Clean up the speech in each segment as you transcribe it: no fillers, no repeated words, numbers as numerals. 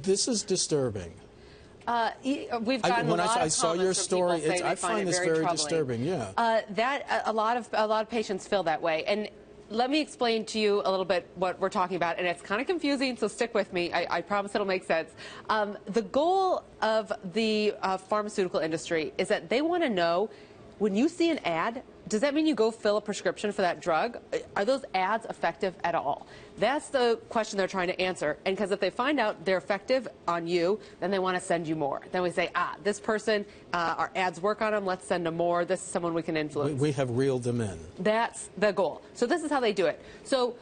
This is disturbing. We've gotten a lot of I comments saw your from story. people saying I they find this very troubling. disturbing. Yeah. A lot of patients feel that way, and let me explain to you a little bit what we're talking about, and it's kind of confusing, so stick with me. I promise it'll make sense. The goal of the pharmaceutical industry is that they want to know, when you see an ad, does that mean you go fill a prescription for that drug? Are those ads effective at all? That's the question they're trying to answer. And because if they find out they're effective on you, then they want to send you more. Then we say, this person, our ads work on them, let's send them more. This is someone we can influence. We have reeled them in. That's the goal. So this is how they do it. So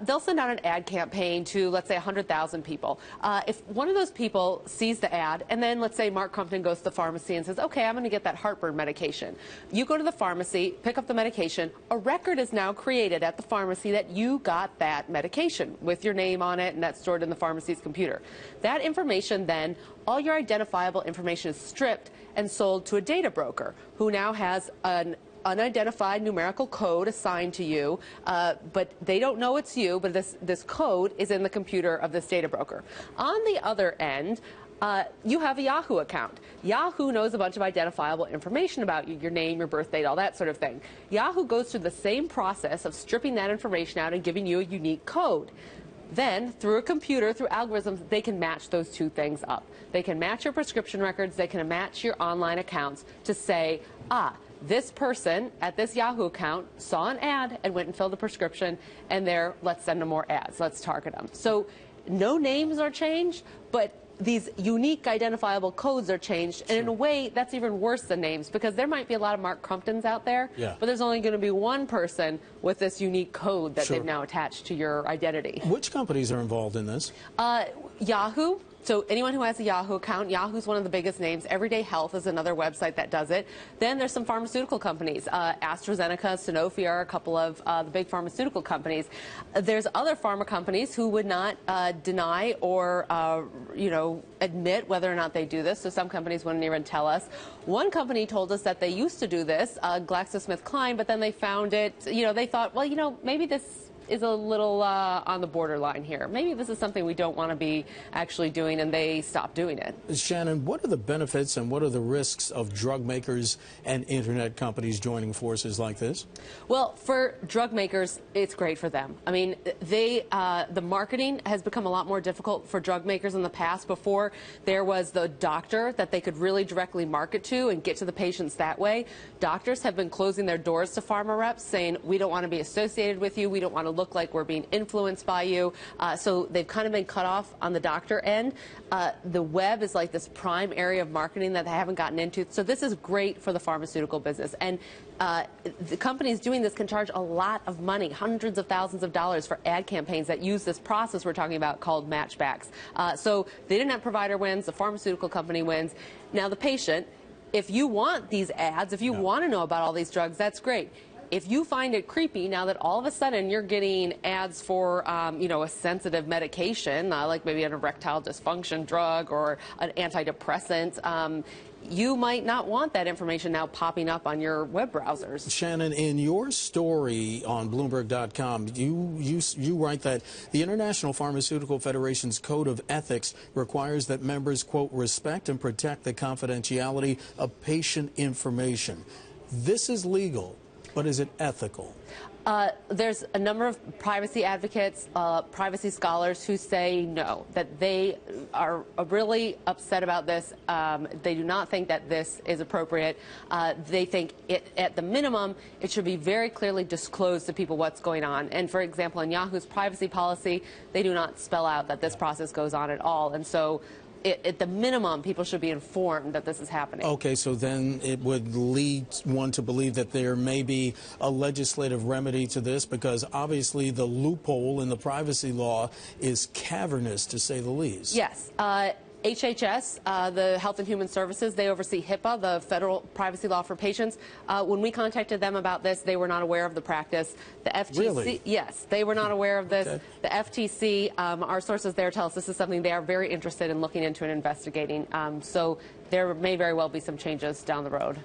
they'll send out an ad campaign to, let's say, 100,000 people. If one of those people sees the ad, and then let's say Mark Crumpton goes to the pharmacy and says, okay, I'm going to get that heartburn medication. You go to the pharmacy, pick up the medication. A record is now created at the pharmacy that you got that medication with your name on it, and that's stored in the pharmacy's computer. That information then, all your identifiable information is stripped and sold to a data broker who now has an unidentified numerical code assigned to you, but they don't know it's you, but this code is in the computer of this data broker. On the other end, you have a Yahoo account. Yahoo knows a bunch of identifiable information about you, your name, your birth date, all that sort of thing. Yahoo goes through the same process of stripping that information out and giving you a unique code. Then, through a computer, through algorithms, they can match those two things up. They can match your prescription records, they can match your online accounts to say, this person at this Yahoo account saw an ad and went and filled a prescription, and let's send them more ads, let's target them. So no names are changed, but these unique identifiable codes are changed, and in a way that's even worse than names, because there might be a lot of Mark Crumptons out there, but there's only going to be one person with this unique code that they've now attached to your identity. Which companies are involved in this? Yahoo. So anyone who has a Yahoo account, Yahoo's one of the biggest names. Everyday Health is another website that does it. Then there's some pharmaceutical companies. AstraZeneca, Sanofi are a couple of the big pharmaceutical companies. There's other pharma companies who would not deny or, admit whether or not they do this. So some companies wouldn't even tell us. One company told us that they used to do this, GlaxoSmithKline, but then they found it, they thought, well, maybe this is a little on the borderline here. Maybe this is something we don't want to be actually doing, and they stopped doing it. Shannon, what are the benefits and what are the risks of drug makers and internet companies joining forces like this? Well, for drug makers, it's great for them. I mean, the marketing has become a lot more difficult for drug makers in the past. Before, there was the doctor that they could really directly market to and get to the patients that way. Doctors have been closing their doors to pharma reps, saying, we don't want to be associated with you, we don't want to look like we're being influenced by you. So they've kind of been cut off on the doctor end. The web is like this prime area of marketing that they haven't gotten into. So this is great for the pharmaceutical business. And the companies doing this can charge a lot of money, hundreds of thousands of dollars for ad campaigns that use this process we're talking about called matchbacks. So the internet provider wins, the pharmaceutical company wins. Now the patient, if you want these ads, if you want to know about all these drugs, that's great. If you find it creepy now that all of a sudden you're getting ads for, a sensitive medication, like maybe an erectile dysfunction drug or an antidepressant, you might not want that information now popping up on your web browsers. Shannon, in your story on Bloomberg.com, you write that the International Pharmaceutical Federation's Code of Ethics requires that members, quote, respect and protect the confidentiality of patient information. This is legal. But is it ethical? There's a number of privacy advocates, privacy scholars who say no, that they are really upset about this. They do not think that this is appropriate. They think at the minimum, it should be very clearly disclosed to people what's going on. And for example, in Yahoo's privacy policy, they do not spell out that this process goes on at all. And so at the minimum, people should be informed that this is happening. Okay, so then it would lead one to believe that there may be a legislative remedy to this, because obviously the loophole in the privacy law is cavernous, to say the least. Yes. HHS, the Health and Human Services, they oversee HIPAA, the federal privacy law for patients. When we contacted them about this, they were not aware of the practice. The FTC, really? Yes, they were not aware of this. Okay. The FTC, our sources there tell us this is something they are very interested in looking into and investigating. So there may very well be some changes down the road.